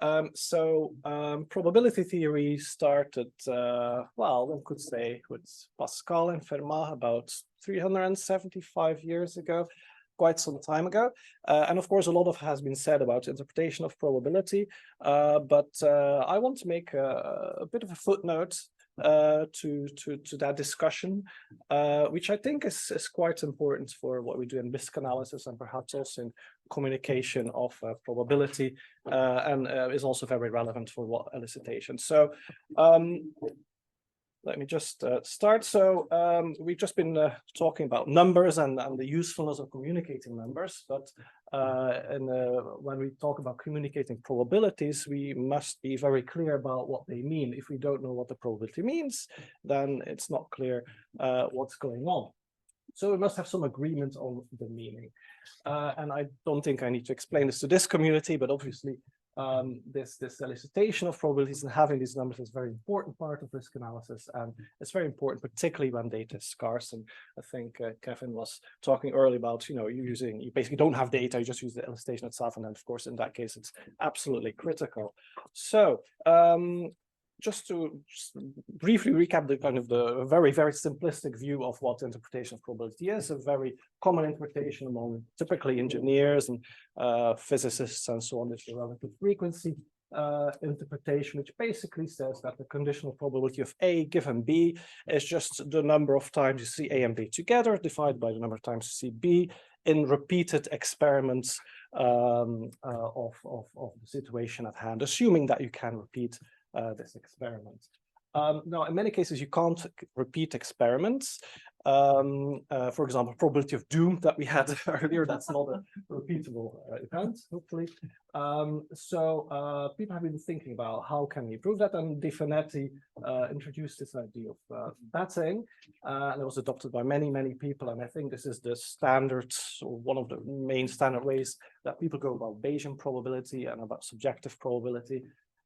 Probability theory started, well, one could say with Pascal and Fermat about 375 years ago, quite some time ago. And of course, a lot has been said about interpretation of probability, but I want to make a bit of a footnote to that discussion, which I think is quite important for what we do in risk analysis and perhaps also in communication of probability, and is also very relevant for what elicitation. So let me just start. So we've just been talking about numbers and the usefulness of communicating numbers, but when we talk about communicating probabilities, we must be very clear about what they mean. If we don't know what the probability means, then it's not clear what's going on. So we must have some agreement on the meaning. And I don't think I need to explain this to this community, but obviously this elicitation of probabilities and having these numbers is a very important part of risk analysis, and it's very important particularly when data is scarce. And I think Kevin was talking earlier about, you basically don't have data, you just use the elicitation itself, and then of course in that case it's absolutely critical. So just to briefly recap the kind of the very simplistic view of what interpretation of probability is, a very common interpretation among typically engineers and physicists and so on, is the relative frequency interpretation, which basically says that the conditional probability of A given B is just the number of times you see A and B together divided by the number of times you see B in repeated experiments of the situation at hand, assuming that you can repeat this experiment. Now, in many cases, you can't repeat experiments. For example, probability of doom that we had earlier, that's not a repeatable event, hopefully. So people have been thinking about how can we prove that, and Di Finetti introduced this idea of batting, and it was adopted by many people, and I think this is the standard, or one of the main standard ways that people go about Bayesian probability and about subjective probability.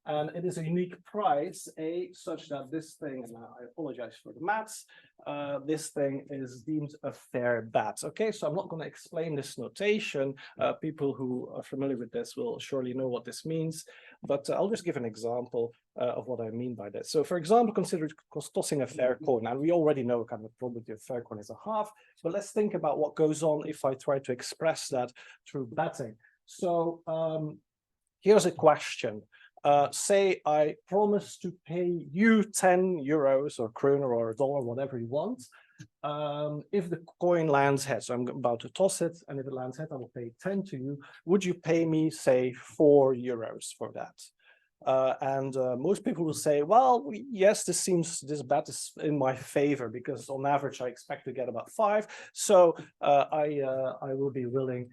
And it is a unique price, A, such that this thing, and I apologize for the maths, this thing is deemed a fair bet. Okay, so I'm not going to explain this notation. People who are familiar with this will surely know what this means, but I'll just give an example of what I mean by this. So for example, consider tossing a fair coin, and we already know kind of the probability of fair coin is a half, but let's think about what goes on if I try to express that through betting. So here's a question. Say I promise to pay you 10 euros or kroner or a dollar, whatever you want, if the coin lands heads. So I'm about to toss it, and if it lands head, I will pay 10 to you. Would you pay me, say, 4 euros for that? And most people will say, well, yes, this bet is in my favor because on average I expect to get about 5. So I will be willing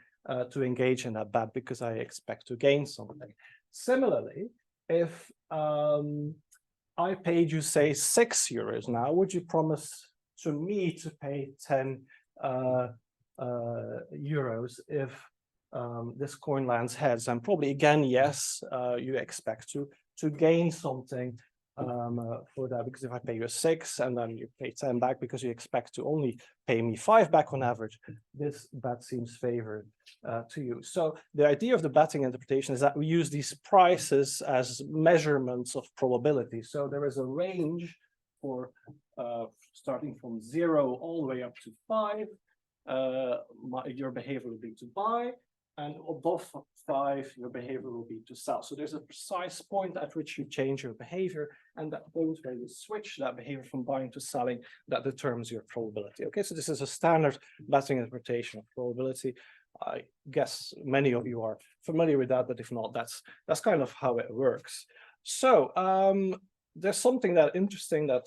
to engage in that bet because I expect to gain something. Similarly, if I paid you, say, 6 euros now, would you promise to me to pay 10 euros if this coin lands heads? And probably again, yes, you expect to gain something for that, because if I pay you 6 and then you pay 10 back because you expect to only pay me 5 back on average, this bet seems favored to you. So the idea of the betting interpretation is that we use these prices as measurements of probability. So there is a range for starting from 0 all the way up to 5. Your behavior will be to buy, and above 5, your behavior will be to sell. So there's a precise point at which you change your behavior, and that point where you switch that behavior from buying to selling, that determines your probability. Okay, so this is a standard betting interpretation of probability. I guess many of you are familiar with that, but if not, that's kind of how it works. So there's something interesting that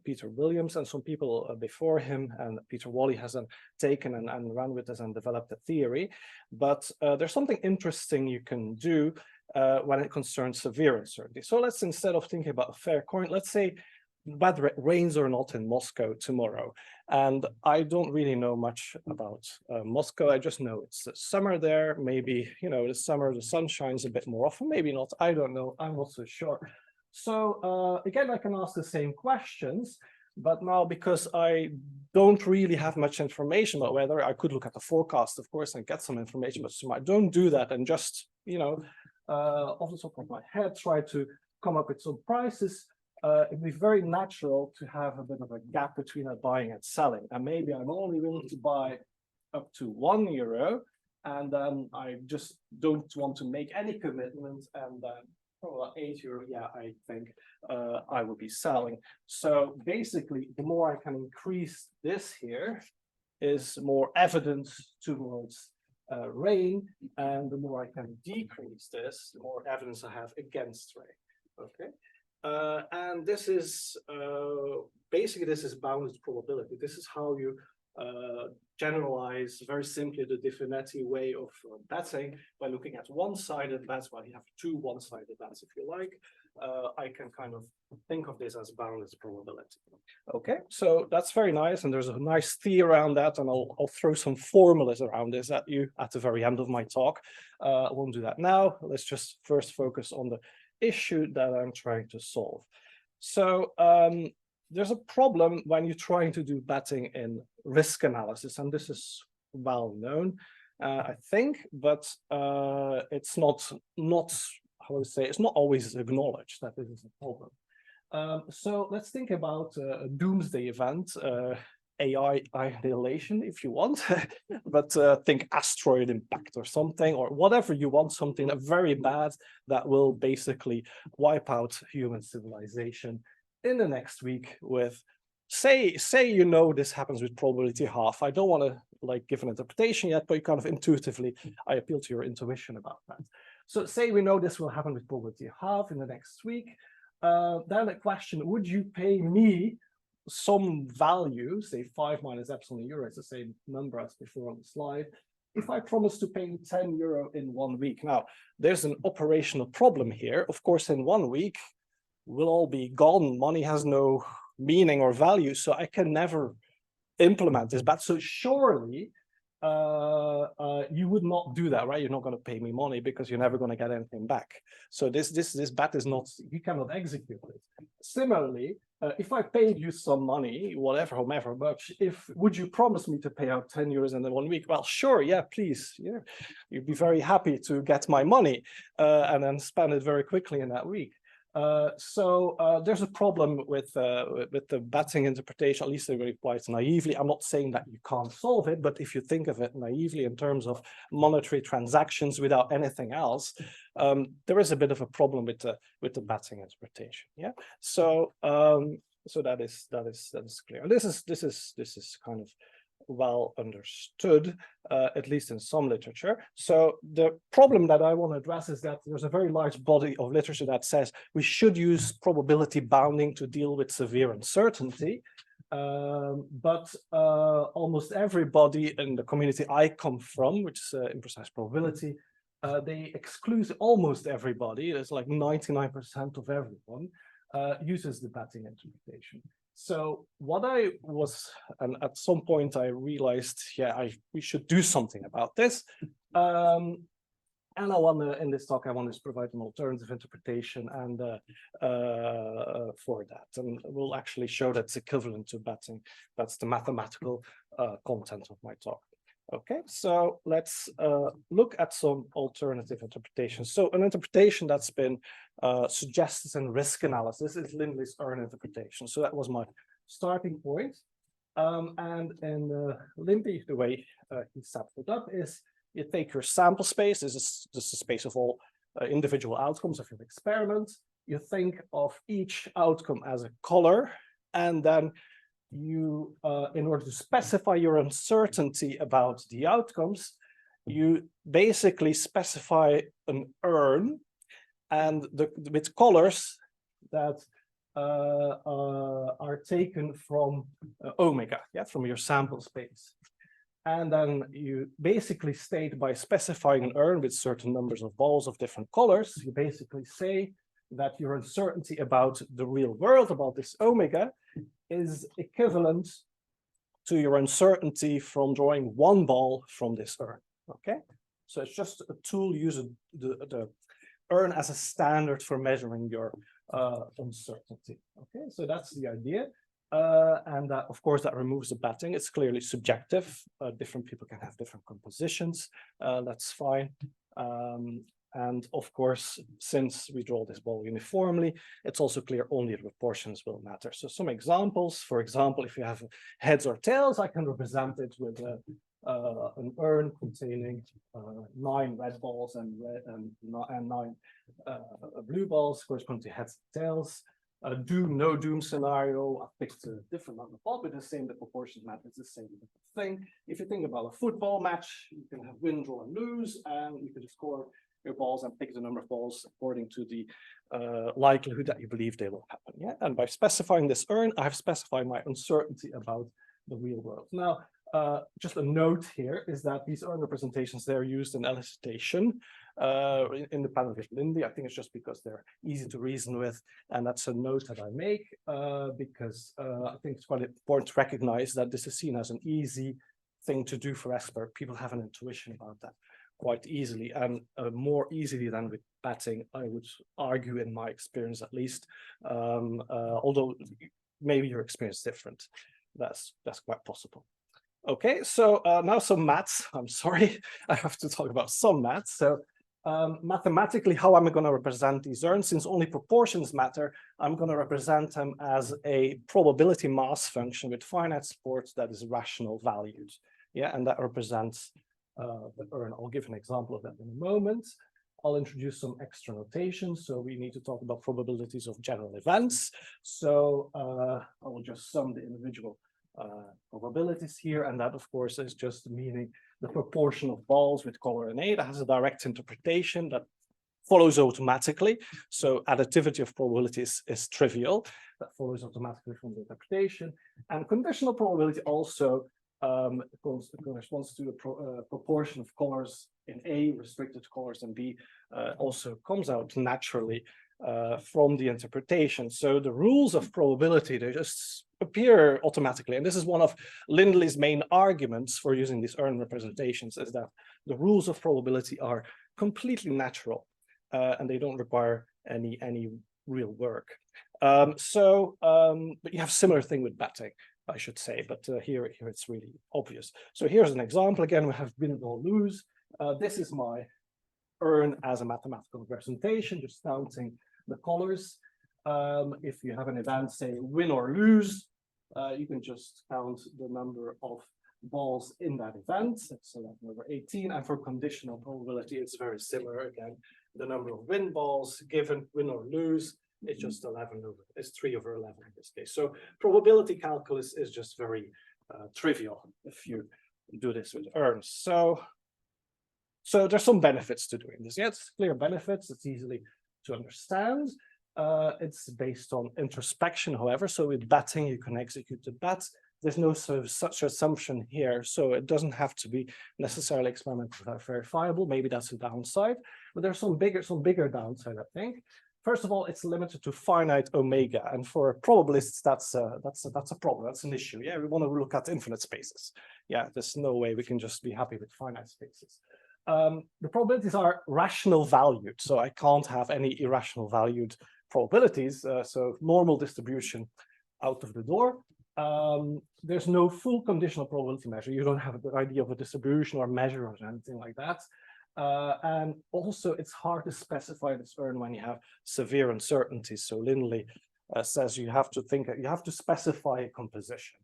Peter Williams and some people before him, and Peter Wally has taken and run with this and developed a theory. But there's something interesting you can do when it concerns severe uncertainty. So let's, instead of thinking about a fair coin, let's say whether it rains or not in Moscow tomorrow. And I don't really know much about Moscow. I just know it's summer there. Maybe, this summer the sun shines a bit more often, maybe not. I don't know. I'm not so sure. So again, I can ask the same questions, but now because I don't really have much information about weather, I could look at the forecast, of course, and get some information, but so I don't do that and just, off the top of my head, try to come up with some prices, it'd be very natural to have a bit of a gap between buying and selling. And maybe I'm only willing to buy up to €1, and then I just don't want to make any commitment, and then for €8, yeah, I think I will be selling. So basically, the more I can increase this here, is more evidence towards rain, and the more I can decrease this, the more evidence I have against rain. Okay, and this is basically, this is bounded probability. This is how you generalize very simply the De Finetti way of betting by looking at one-sided bets. Well, you have two one-sided bets if you like. I can kind of think of this as bounded probability. Okay, so that's very nice, and there's a nice theory around that, and I'll throw some formulas around this at you at the very end of my talk. I won't do that now. Let's just first focus on the issue that I'm trying to solve. So there's a problem when you're trying to do betting in risk analysis, and this is well known, I think, but it's not how would I say, it's not always acknowledged that this is a problem. So let's think about a doomsday event, AI annihilation if you want, but think asteroid impact or something, or whatever you want, something very bad that will basically wipe out human civilization in the next week with, say you know this happens with probability half. I don't want to like give an interpretation yet, but you kind of intuitively, I appeal to your intuition about that. So say we know this will happen with probability half in the next week. Then the question, would you pay me some value, say 5 minus epsilon euro, it's the same number as before on the slide, if I promise to pay you €10 in 1 week? Now, there's an operational problem here. Of course, in 1 week, we'll all be gone. Money has no meaning or value, so I can never implement this bet. So surely you would not do that, right? You're not going to pay me money because you're never going to get anything back. So this bet is not, you cannot execute it. Similarly, if I paid you some money, whatever, however much, would you promise me to pay out €10 in the 1 week? Well, sure, yeah, please, yeah, you'd be very happy to get my money and then spend it very quickly in that week. So there's a problem with the betting interpretation, at least very quite naively. I'm not saying that you can't solve it, but if you think of it naively in terms of monetary transactions without anything else, there is a bit of a problem with the betting interpretation. Yeah. So so that is clear. And this is kind of well understood, at least in some literature. So the problem that I want to address is that there's a very large body of literature that says we should use probability bounding to deal with severe uncertainty. But almost everybody in the community I come from, which is imprecise probability, they exclude almost everybody. It's like 99% of everyone uses the betting interpretation. So what I was, and at some point I realized, yeah, we should do something about this. And I want to, in this talk, I want to provide an alternative interpretation and for that. And we'll actually show that's equivalent to betting. That's the mathematical content of my talk. Okay, so let's look at some alternative interpretations. So an interpretation that's been suggested in risk analysis is Lindley's Earn interpretation. So that was my starting point. And in Lindley, the way he set it up is you take your sample space. This is the space of all individual outcomes of your experiment. You think of each outcome as a color, and then you, in order to specify your uncertainty about the outcomes, you basically specify an urn and with colors that are taken from omega, yeah, from your sample space. And then you basically state by specifying an urn with certain numbers of balls of different colors, you basically say that your uncertainty about the real world, about this omega, is equivalent to your uncertainty from drawing one ball from this urn. Okay, so it's just a tool using the urn as a standard for measuring your uncertainty. Okay, so that's the idea. And of course, that removes the betting. It's clearly subjective. Different people can have different compositions. That's fine. And of course, since we draw this ball uniformly, it's also clear only the proportions will matter. So some examples, for example, if you have heads or tails, I can represent it with an urn containing 9 red balls and 9 blue balls corresponding to heads and tails. Doom, no doom scenario, I picked a different number of balls, but the same, the proportions matter, it's the same thing. If you think about a football match, you can have win, draw, and lose, and you can score your balls and pick the number of balls according to the likelihood that you believe they will happen. Yeah, and by specifying this urn, I have specified my uncertainty about the real world. Now, just a note here is that these urn representations, they're used in elicitation in the panel with Lindley. I think it's just because they're easy to reason with, and that's a note that I make because I think it's quite important to recognize that this is seen as an easy thing to do for expert. People have an intuition about that quite easily, and more easily than with batting, I would argue, in my experience at least, although maybe your experience is different. That's quite possible. Okay, so now some maths. I'm sorry, I have to talk about some maths. So mathematically, how am I going to represent these urns? Since only proportions matter, I'm going to represent them as a probability mass function with finite supports that is rational valued. Yeah, and that represents the urn. I'll give an example of that in a moment. I'll introduce some extra notation. So we need to talk about probabilities of general events. So I will just sum the individual probabilities here, and that of course is just meaning the proportion of balls with color in A. That has a direct interpretation that follows automatically. So additivity of probabilities is trivial. That follows automatically from the interpretation. And conditional probability also corresponds to a proportion of colors in A restricted to colors in B, also comes out naturally from the interpretation. So the rules of probability, they just appear automatically. And this is one of Lindley's main arguments for using these urn representations, is that the rules of probability are completely natural and they don't require any real work. But you have a similar thing with batting, I should say, but here it's really obvious. So here's an example. Again, we have win or lose. This is my urn as a mathematical representation, just counting the colors. If you have an event, say win or lose, you can just count the number of balls in that event. So that's number 18. And for conditional probability, it's very similar. Again, the number of win balls given win or lose, it's just 11 over, it's 3 over 11 in this case. So probability calculus is just very trivial if you do this with urns. So there's some benefits to doing this. Yeah, it's clear benefits. It's easily to understand. It's based on introspection, however. So with batting, you can execute the bat. There's no sort of such assumption here, so it doesn't have to be necessarily experimentally verifiable. Maybe that's a downside, but there's some bigger downside, I think. First of all, it's limited to finite omega, and for probabilists, that's a problem. That's an issue. Yeah, we want to look at infinite spaces. Yeah, there's no way we can just be happy with finite spaces. The probabilities are rational valued, so I can't have any irrational valued probabilities. So normal distribution out of the door. There's no full conditional probability measure. You don't have a good idea of a distribution or measure or anything like that. And also, it's hard to specify this urn when you have severe uncertainties. So Lindley says you have to specify a composition,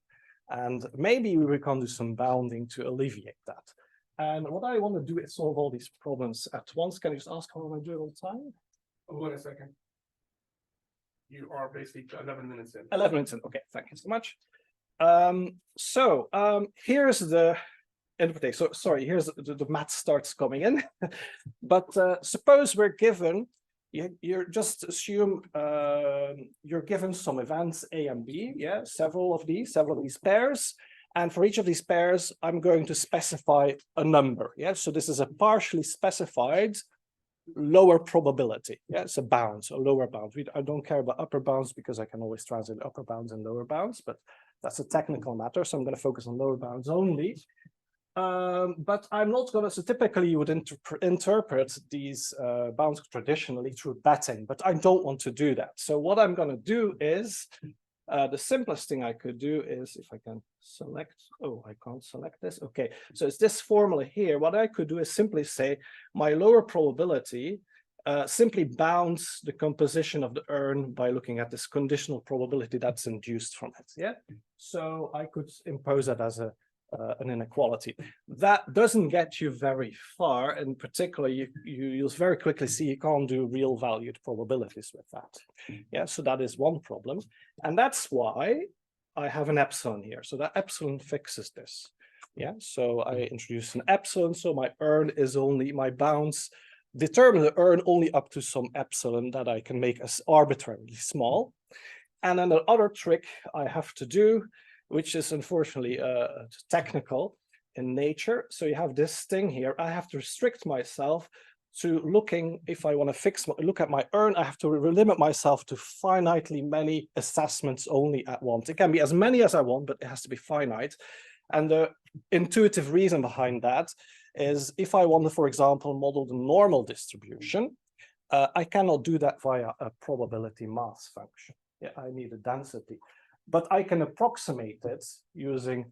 and maybe we can do some bounding to alleviate that. And what I want to do is solve all these problems at once. Can you just ask how am I doing on time? Oh, wait a second. You are basically 11 minutes in. 11 minutes in. Okay, thank you so much. Here's the interpretation. So sorry, here's the math starts coming in. But suppose we're given, you just assume you're given some events A and B, yeah, several of these pairs. And for each of these pairs, I'm going to specify a number. Yeah, so this is a partially specified lower probability. Yeah, it's a bound, a lower bound. I don't care about upper bounds because I can always translate upper bounds and lower bounds, but that's a technical matter. So I'm going to focus on lower bounds only. But I'm not going to, so typically you would interpret these bounds traditionally through batting, but I don't want to do that. So what I'm going to do is the simplest thing I could do is, if I can select, oh, I can't select this. Okay, so it's this formula here. What I could do is simply say my lower probability simply bounds the composition of the urn by looking at this conditional probability that's induced from it. Yeah, so I could impose that as an inequality. That doesn't get you very far, and particularly you'll very quickly see you can't do real valued probabilities with that. Yeah, so that is one problem, and that's why I have an epsilon here. So that epsilon fixes this. Yeah, so I introduce an epsilon, so my urn is only, my bounds determine the urn only up to some epsilon that I can make as arbitrarily small. And then the other trick I have to do, which is unfortunately technical in nature. So you have this thing here. I have to restrict myself to looking, if I want to look at my urn, I have to limit myself to finitely many assessments only at once. It can be as many as I want, but it has to be finite. And the intuitive reason behind that is if I want to, for example, model the normal distribution, I cannot do that via a probability mass function. Yeah, I need a density, but I can approximate it using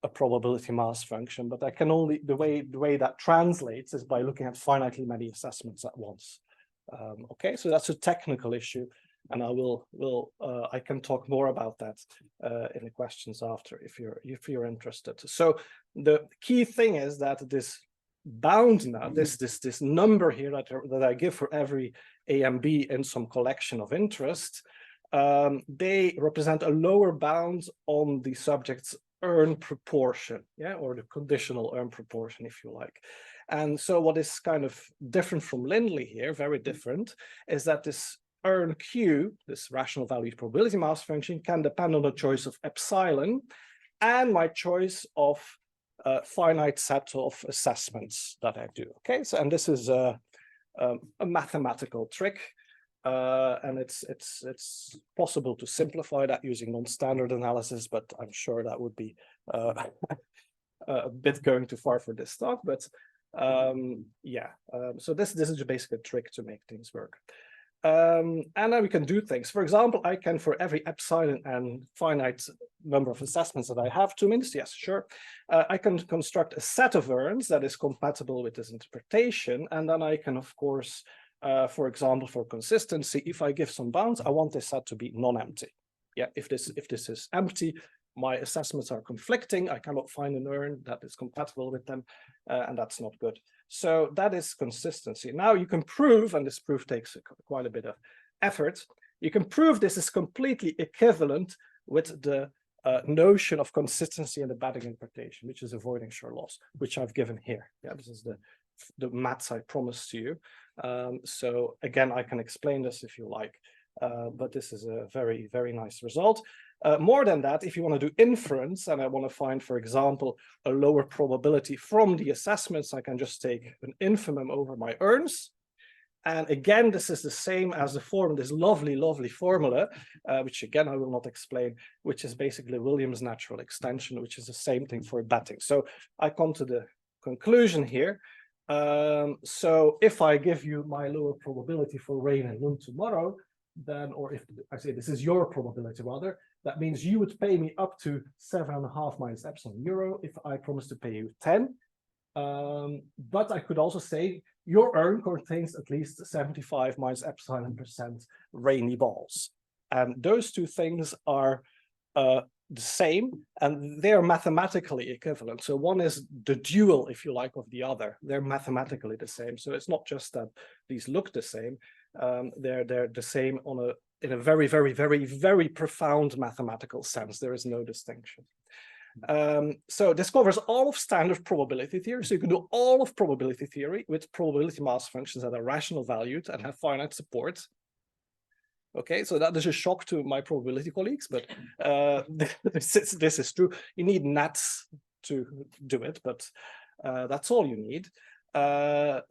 a probability mass function. But I can only, the way that translates is by looking at finitely many assessments at once. Okay, so that's a technical issue, and I can talk more about that in the questions after if you're interested. So the key thing is that this bound now, this number here that I give for every A and B in some collection of interest, they represent a lower bound on the subject's urn proportion, yeah, or the conditional urn proportion, if you like. And so what is kind of different from Lindley here, very different, is that this urn Q, this rational valued probability mass function, can depend on the choice of epsilon and my choice of a finite set of assessments that I do. Okay, so and this is a mathematical trick, and it's possible to simplify that using non-standard analysis, but I'm sure that would be a bit going too far for this talk. But yeah, so this is basically a trick to make things work. And then we can do things. For example, I can, for every epsilon and finite number of assessments that I have, 2 minutes, yes, sure. I can construct a set of urns that is compatible with this interpretation. And then I can, of course, for example, for consistency, if I give some bounds, I want this set to be non-empty. Yeah, if this is empty, my assessments are conflicting. I cannot find an urn that is compatible with them, and that's not good. So that is consistency. Now you can prove, and this proof takes quite a bit of effort, you can prove this is completely equivalent with the notion of consistency in the Badding interpretation, which is avoiding Schur loss, which I've given here. Yeah, this is the maths I promised to you. So again, I can explain this if you like, but this is a very, very nice result. More than that, if you want to do inference, and I want to find, for example, a lower probability from the assessments, I can just take an infimum over my urns. And again, this is the same as the form, this lovely, lovely formula, which again, I will not explain, which is basically Williams' natural extension, which is the same thing for batting. So I come to the conclusion here. So if I give you my lower probability for rain and Lund tomorrow, then, or if I say this is your probability rather, that means you would pay me up to 7.5 minus epsilon euro if I promise to pay you 10. But I could also say your urn contains at least 75 minus epsilon % rainy balls. And those two things are the same, and they're mathematically equivalent. So one is the dual, if you like, of the other. They're mathematically the same. So it's not just that these look the same. They're the same in a very, very, very, very profound mathematical sense. There is no distinction. So this covers all of standard probability theory. So you can do all of probability theory with probability mass functions that are rational valued and have finite support. Okay, so that is a shock to my probability colleagues, but this is true. You need nats to do it, but that's all you need. And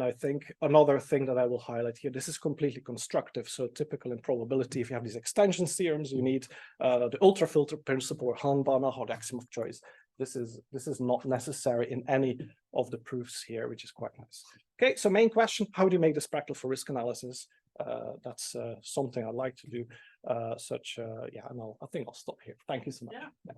I think another thing that I will highlight here, this is completely constructive. So typical in probability, if you have these extension theorems, you need the ultrafilter principle or Hahn-Banach or the axiom of choice. This is not necessary in any of the proofs here, which is quite nice. Okay, so main question, how do you make this practical for risk analysis? that's something I'd like to do. Yeah, and I think I'll stop here. Thank you so much. Yeah.